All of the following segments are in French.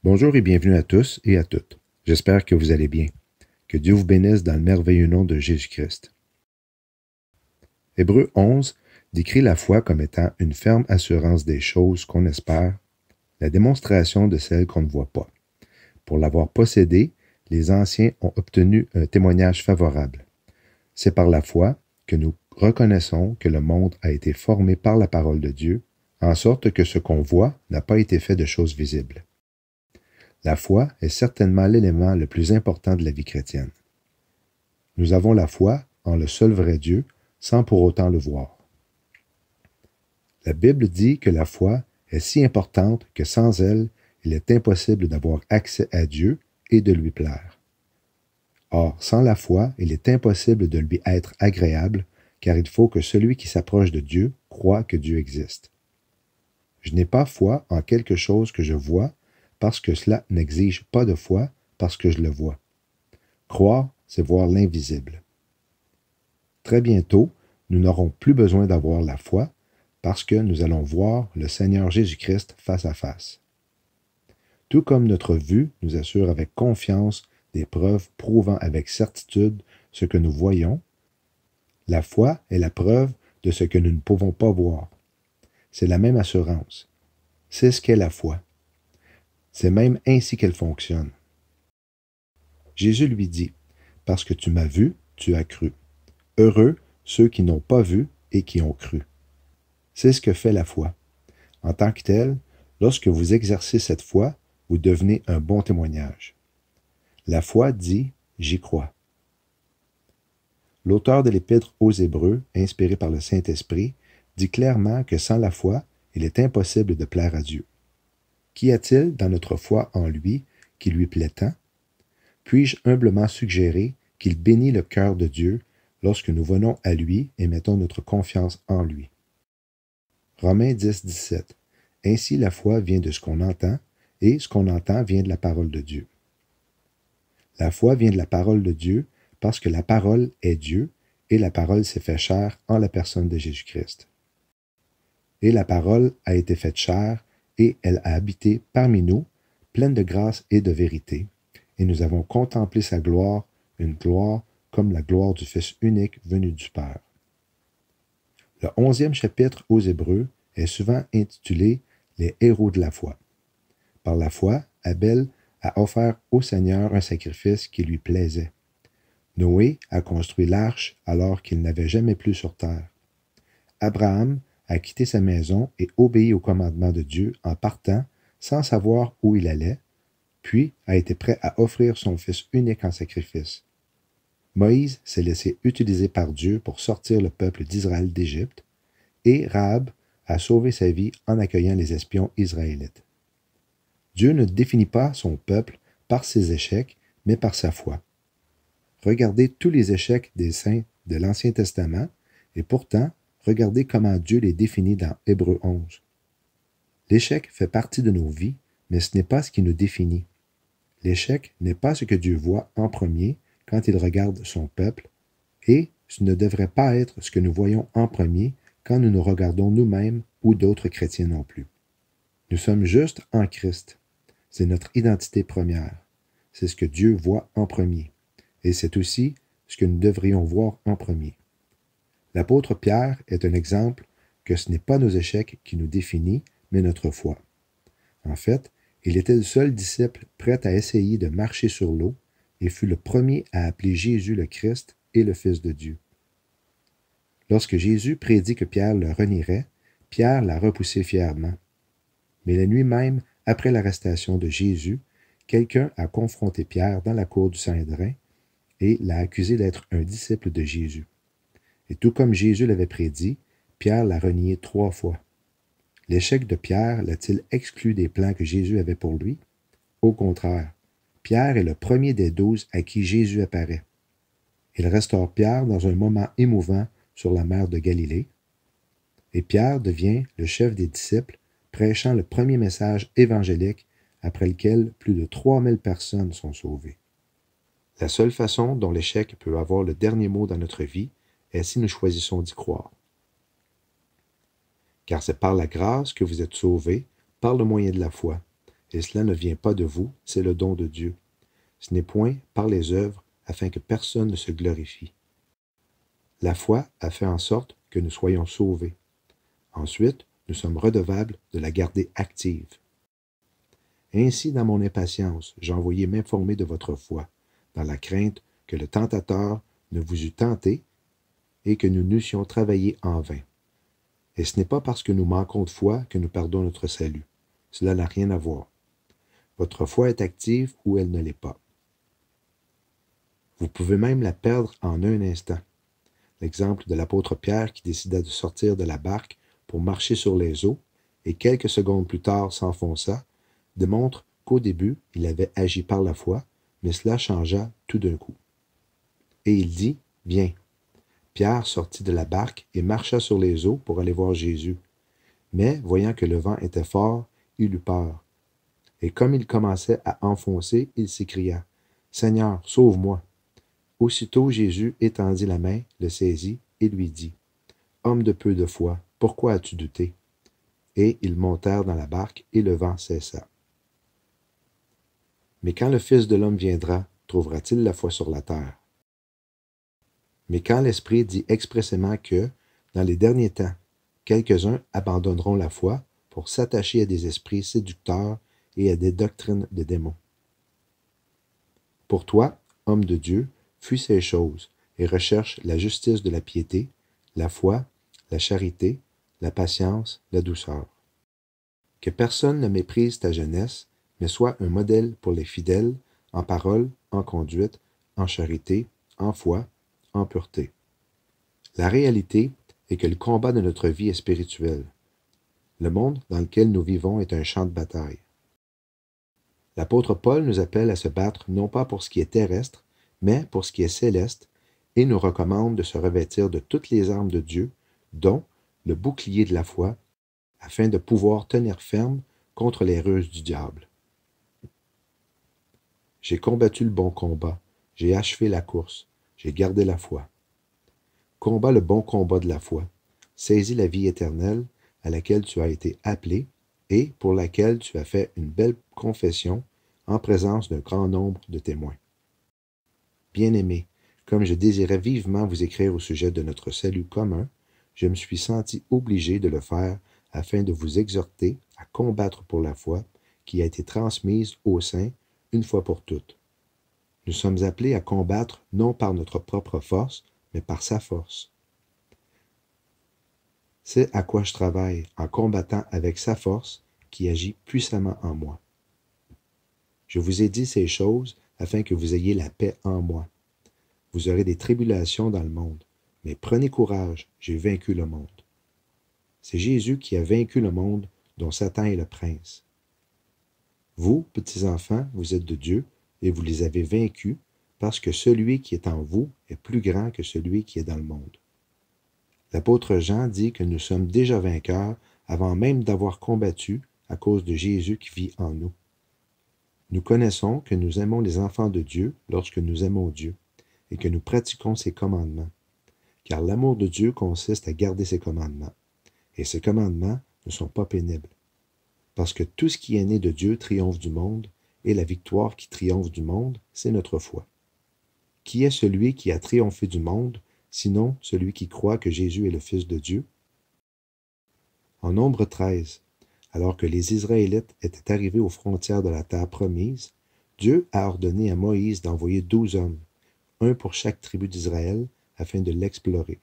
Bonjour et bienvenue à tous et à toutes. J'espère que vous allez bien. Que Dieu vous bénisse dans le merveilleux nom de Jésus-Christ. Hébreux 11 décrit la foi comme étant une ferme assurance des choses qu'on espère, la démonstration de celles qu'on ne voit pas. Pour l'avoir possédée, les anciens ont obtenu un témoignage favorable. C'est par la foi que nous reconnaissons que le monde a été formé par la parole de Dieu, en sorte que ce qu'on voit n'a pas été fait de choses visibles. La foi est certainement l'élément le plus important de la vie chrétienne. Nous avons la foi en le seul vrai Dieu, sans pour autant le voir. La Bible dit que la foi est si importante que sans elle, il est impossible d'avoir accès à Dieu et de lui plaire. Or, sans la foi, il est impossible de lui être agréable, car il faut que celui qui s'approche de Dieu croie que Dieu existe. Je n'ai pas foi en quelque chose que je vois, parce que cela n'exige pas de foi, parce que je le vois. Croire, c'est voir l'invisible. Très bientôt, nous n'aurons plus besoin d'avoir la foi, parce que nous allons voir le Seigneur Jésus-Christ face à face. Tout comme notre vue nous assure avec confiance des preuves prouvant avec certitude ce que nous voyons, la foi est la preuve de ce que nous ne pouvons pas voir. C'est la même assurance. C'est ce qu'est la foi. C'est même ainsi qu'elle fonctionne. Jésus lui dit, « Parce que tu m'as vu, tu as cru. Heureux ceux qui n'ont pas vu et qui ont cru. » C'est ce que fait la foi. En tant que telle, lorsque vous exercez cette foi, vous devenez un bon témoignage. La foi dit « J'y crois ». L'auteur de l'Épître aux Hébreux, inspiré par le Saint-Esprit, dit clairement que sans la foi, il est impossible de plaire à Dieu. Qu'y a-t-il dans notre foi en lui qui lui plaît tant? Puis-je humblement suggérer qu'il bénit le cœur de Dieu lorsque nous venons à lui et mettons notre confiance en lui. Romains 10, 17. Ainsi la foi vient de ce qu'on entend, et ce qu'on entend vient de la parole de Dieu. La foi vient de la parole de Dieu parce que la parole est Dieu, et la parole s'est fait chair en la personne de Jésus-Christ. Et la parole a été faite chair, et elle a habité parmi nous, pleine de grâce et de vérité, et nous avons contemplé sa gloire, une gloire comme la gloire du Fils unique venu du Père. Le 11e chapitre aux Hébreux est souvent intitulé « Les héros de la foi ». Par la foi, Abel a offert au Seigneur un sacrifice qui lui plaisait. Noé a construit l'arche alors qu'il n'avait jamais plu sur terre. Abraham a quitté sa maison et obéi au commandement de Dieu en partant sans savoir où il allait, puis a été prêt à offrir son fils unique en sacrifice. Moïse s'est laissé utiliser par Dieu pour sortir le peuple d'Israël d'Égypte, et Rahab a sauvé sa vie en accueillant les espions israélites. Dieu ne définit pas son peuple par ses échecs, mais par sa foi. Regardez tous les échecs des saints de l'Ancien Testament, et pourtant, regardez comment Dieu les définit dans Hébreux 11. L'échec fait partie de nos vies, mais ce n'est pas ce qui nous définit. L'échec n'est pas ce que Dieu voit en premier quand il regarde son peuple, et ce ne devrait pas être ce que nous voyons en premier quand nous nous regardons nous-mêmes ou d'autres chrétiens non plus. Nous sommes justes en Christ. C'est notre identité première. C'est ce que Dieu voit en premier. Et c'est aussi ce que nous devrions voir en premier. L'apôtre Pierre est un exemple que ce n'est pas nos échecs qui nous définissent, mais notre foi. En fait, il était le seul disciple prêt à essayer de marcher sur l'eau et fut le premier à appeler Jésus le Christ et le Fils de Dieu. Lorsque Jésus prédit que Pierre le renierait, Pierre l'a repoussé fièrement. Mais la nuit même, après l'arrestation de Jésus, quelqu'un a confronté Pierre dans la cour du Sanhédrin et l'a accusé d'être un disciple de Jésus. Et tout comme Jésus l'avait prédit, Pierre l'a renié 3 fois. L'échec de Pierre l'a-t-il exclu des plans que Jésus avait pour lui? Au contraire, Pierre est le premier des 12 à qui Jésus apparaît. Il restaure Pierre dans un moment émouvant sur la mer de Galilée, et Pierre devient le chef des disciples, prêchant le premier message évangélique après lequel plus de 3000 personnes sont sauvées. La seule façon dont l'échec peut avoir le dernier mot dans notre vie est si nous choisissons d'y croire. Car c'est par la grâce que vous êtes sauvés, par le moyen de la foi. et cela ne vient pas de vous, c'est le don de Dieu. Ce n'est point par les œuvres, afin que personne ne se glorifie. La foi a fait en sorte que nous soyons sauvés. Ensuite, nous sommes redevables de la garder active. Ainsi, dans mon impatience, j'ai envoyé m'informer de votre foi, dans la crainte que le tentateur ne vous eût tenté et que nous n'eussions travaillé en vain. Et ce n'est pas parce que nous manquons de foi que nous perdons notre salut. Cela n'a rien à voir. Votre foi est active ou elle ne l'est pas. Vous pouvez même la perdre en un instant. L'exemple de l'apôtre Pierre qui décida de sortir de la barque pour marcher sur les eaux et quelques secondes plus tard s'enfonça, démontre qu'au début, il avait agi par la foi, mais cela changea tout d'un coup. Et il dit, « Viens ». Pierre sortit de la barque et marcha sur les eaux pour aller voir Jésus. Mais, voyant que le vent était fort, il eut peur. Et comme il commençait à enfoncer, il s'écria, « Seigneur, sauve-moi ». Aussitôt Jésus étendit la main, le saisit et lui dit, « Homme de peu de foi, pourquoi as-tu douté? » Et ils montèrent dans la barque et le vent cessa. Mais quand le Fils de l'homme viendra, trouvera-t-il la foi sur la terre? Mais quand l'Esprit dit expressément que, dans les derniers temps, quelques-uns abandonneront la foi pour s'attacher à des esprits séducteurs et à des doctrines de démons. Pour toi, homme de Dieu, fuis ces choses et recherche la justice de la piété, la foi, la charité, la patience, la douceur. Que personne ne méprise ta jeunesse, mais sois un modèle pour les fidèles, en parole, en conduite, en charité, en foi, en pureté. La réalité est que le combat de notre vie est spirituel. Le monde dans lequel nous vivons est un champ de bataille. L'apôtre Paul nous appelle à se battre non pas pour ce qui est terrestre, mais pour ce qui est céleste, et nous recommande de se revêtir de toutes les armes de Dieu, dont le bouclier de la foi, afin de pouvoir tenir ferme contre les ruses du diable. J'ai combattu le bon combat, j'ai achevé la course, j'ai gardé la foi. Combat le bon combat de la foi, saisis la vie éternelle à laquelle tu as été appelé et pour laquelle tu as fait une belle confession en présence d'un grand nombre de témoins. Bien-aimés, comme je désirais vivement vous écrire au sujet de notre salut commun, je me suis senti obligé de le faire afin de vous exhorter à combattre pour la foi qui a été transmise aux saints une fois pour toutes. Nous sommes appelés à combattre non par notre propre force, mais par sa force. C'est à quoi je travaille en combattant avec sa force qui agit puissamment en moi. Je vous ai dit ces choses afin que vous ayez la paix en moi. Vous aurez des tribulations dans le monde, mais prenez courage, j'ai vaincu le monde. C'est Jésus qui a vaincu le monde dont Satan est le prince. Vous, petits-enfants, vous êtes de Dieu et vous les avez vaincus parce que celui qui est en vous est plus grand que celui qui est dans le monde. L'apôtre Jean dit que nous sommes déjà vainqueurs avant même d'avoir combattu à cause de Jésus qui vit en nous. Nous connaissons que nous aimons les enfants de Dieu lorsque nous aimons Dieu et que nous pratiquons ses commandements, car l'amour de Dieu consiste à garder ses commandements, et ses commandements ne sont pas pénibles, parce que tout ce qui est né de Dieu triomphe du monde, et la victoire qui triomphe du monde, c'est notre foi. Qui est celui qui a triomphé du monde, sinon celui qui croit que Jésus est le Fils de Dieu? En Nombre 13, alors que les Israélites étaient arrivés aux frontières de la terre promise, Dieu a ordonné à Moïse d'envoyer 12 hommes, un pour chaque tribu d'Israël, afin de l'explorer.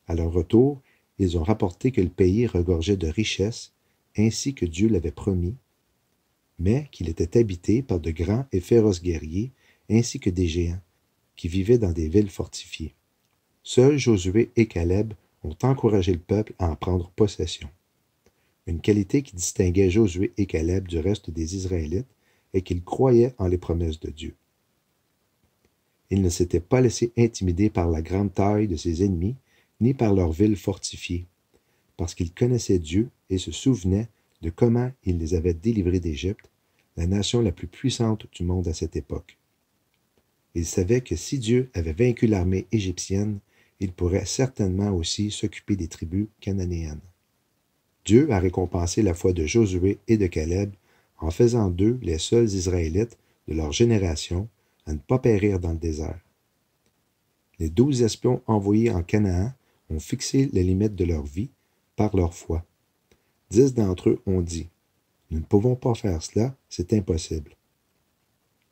À leur retour, ils ont rapporté que le pays regorgeait de richesses, ainsi que Dieu l'avait promis, mais qu'il était habité par de grands et féroces guerriers, ainsi que des géants, qui vivaient dans des villes fortifiées. Seuls Josué et Caleb ont encouragé le peuple à en prendre possession. Une qualité qui distinguait Josué et Caleb du reste des Israélites est qu'ils croyaient en les promesses de Dieu. Ils ne s'étaient pas laissés intimider par la grande taille de ses ennemis, ni par leurs villes fortifiées, parce qu'ils connaissaient Dieu et se souvenaient de comment il les avait délivrés d'Égypte, la nation la plus puissante du monde à cette époque. Ils savaient que si Dieu avait vaincu l'armée égyptienne, il pourrait certainement aussi s'occuper des tribus cananéennes. Dieu a récompensé la foi de Josué et de Caleb en faisant d'eux les seuls Israélites de leur génération à ne pas périr dans le désert. Les 12 espions envoyés en Canaan ont fixé les limites de leur vie par leur foi. 10 d'entre eux ont dit « Nous ne pouvons pas faire cela, c'est impossible. »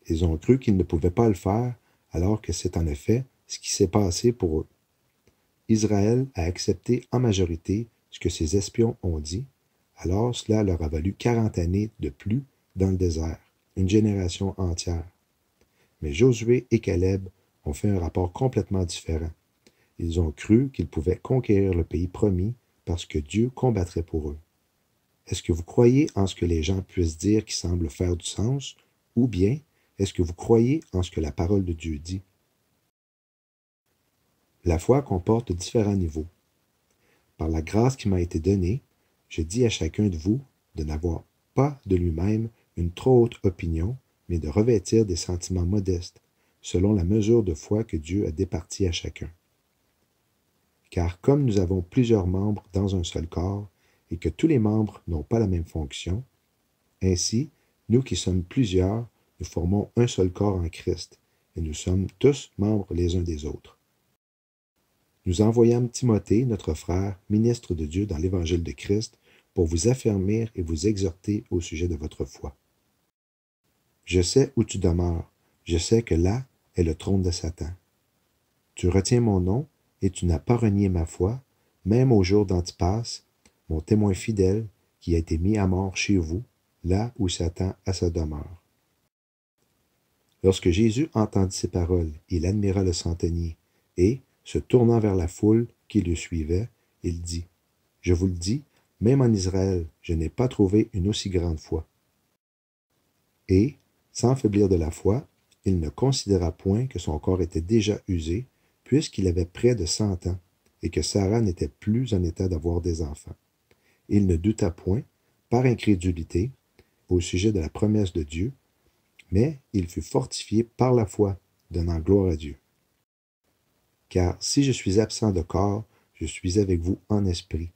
Ils ont cru qu'ils ne pouvaient pas le faire, alors que c'est en effet ce qui s'est passé pour eux. Israël a accepté en majorité ce que ces espions ont dit, alors cela leur a valu 40 années de plus dans le désert, une génération entière. Mais Josué et Caleb ont fait un rapport complètement différent. Ils ont cru qu'ils pouvaient conquérir le pays promis parce que Dieu combattrait pour eux. Est-ce que vous croyez en ce que les gens puissent dire qui semble faire du sens, ou bien est-ce que vous croyez en ce que la parole de Dieu dit? La foi comporte différents niveaux. Par la grâce qui m'a été donnée, je dis à chacun de vous de n'avoir pas de lui-même une trop haute opinion, mais de revêtir des sentiments modestes, selon la mesure de foi que Dieu a départie à chacun. Car comme nous avons plusieurs membres dans un seul corps, et que tous les membres n'ont pas la même fonction, ainsi, nous qui sommes plusieurs, nous formons un seul corps en Christ, et nous sommes tous membres les uns des autres. Nous envoyâmes Timothée, notre frère, ministre de Dieu dans l'Évangile de Christ, pour vous affermir et vous exhorter au sujet de votre foi. Je sais où tu demeures, je sais que là est le trône de Satan. Tu retiens mon nom, et tu n'as pas renié ma foi, même au jour d'Antipas, mon témoin fidèle, qui a été mis à mort chez vous, là où Satan a sa demeure. Lorsque Jésus entendit ces paroles, il admira le centenier, et, se tournant vers la foule qui le suivait, il dit, « Je vous le dis, même en Israël, je n'ai pas trouvé une aussi grande foi. » Et, sans faiblir de la foi, il ne considéra point que son corps était déjà usé, puisqu'il avait près de 100 ans, et que Sarah n'était plus en état d'avoir des enfants. Il ne douta point, par incrédulité, au sujet de la promesse de Dieu, mais il fut fortifié par la foi, donnant gloire à Dieu. Car si je suis absent de corps, je suis avec vous en esprit,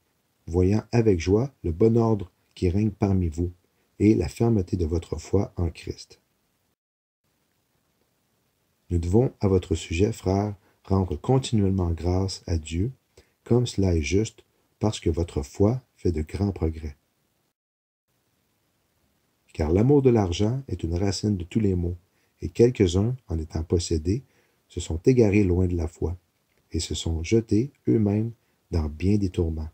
voyant avec joie le bon ordre qui règne parmi vous, et la fermeté de votre foi en Christ. Nous devons, à votre sujet, frères, rendre continuellement grâce à Dieu, comme cela est juste, parce que votre foi fait de grands progrès. Car l'amour de l'argent est une racine de tous les maux, et quelques-uns, en étant possédés, se sont égarés loin de la foi, et se sont jetés eux-mêmes dans bien des tourments.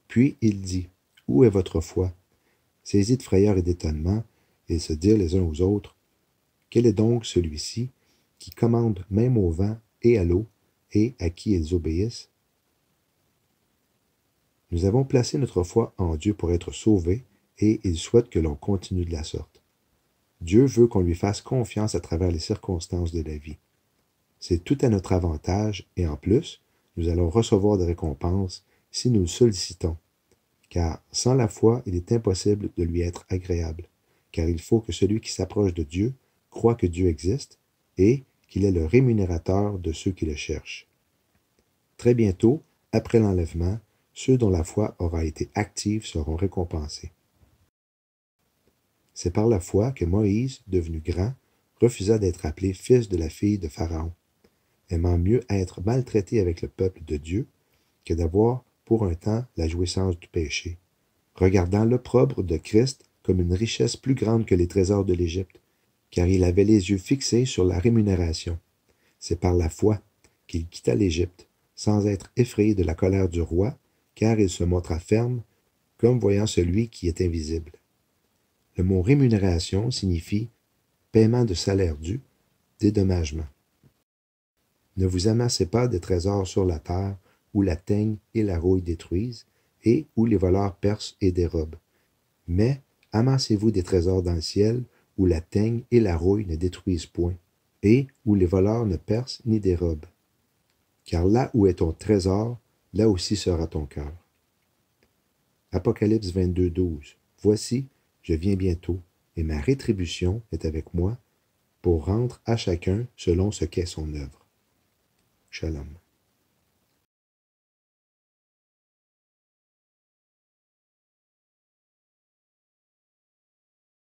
Puis il dit, « Où est votre foi? » Saisis de frayeur et d'étonnement, ils se dirent les uns aux autres, « Quel est donc celui-ci qui commande même au vent et à l'eau, et à qui ils obéissent? » Nous avons placé notre foi en Dieu pour être sauvés, et il souhaite que l'on continue de la sorte. Dieu veut qu'on lui fasse confiance à travers les circonstances de la vie. C'est tout à notre avantage, et en plus, nous allons recevoir des récompenses si nous le sollicitons. Car sans la foi, il est impossible de lui être agréable, car il faut que celui qui s'approche de Dieu croit que Dieu existe, et qu'il est le rémunérateur de ceux qui le cherchent. Très bientôt, après l'enlèvement, ceux dont la foi aura été active seront récompensés. C'est par la foi que Moïse, devenu grand, refusa d'être appelé fils de la fille de Pharaon, aimant mieux être maltraité avec le peuple de Dieu que d'avoir pour un temps la jouissance du péché, regardant l'opprobre de Christ comme une richesse plus grande que les trésors de l'Égypte, car il avait les yeux fixés sur la rémunération. C'est par la foi qu'il quitta l'Égypte, sans être effrayé de la colère du roi, car il se montra ferme, comme voyant celui qui est invisible. Le mot rémunération signifie paiement de salaire dû, dédommagement. Ne vous amassez pas des trésors sur la terre, où la teigne et la rouille détruisent, et où les voleurs percent et dérobent. Mais amassez-vous des trésors dans le ciel, où la teigne et la rouille ne détruisent point, et où les voleurs ne percent ni dérobent. Car là où est ton trésor, là aussi sera ton cœur. Apocalypse 22, 12. Voici, je viens bientôt, et ma rétribution est avec moi, pour rendre à chacun selon ce qu'est son œuvre. Shalom.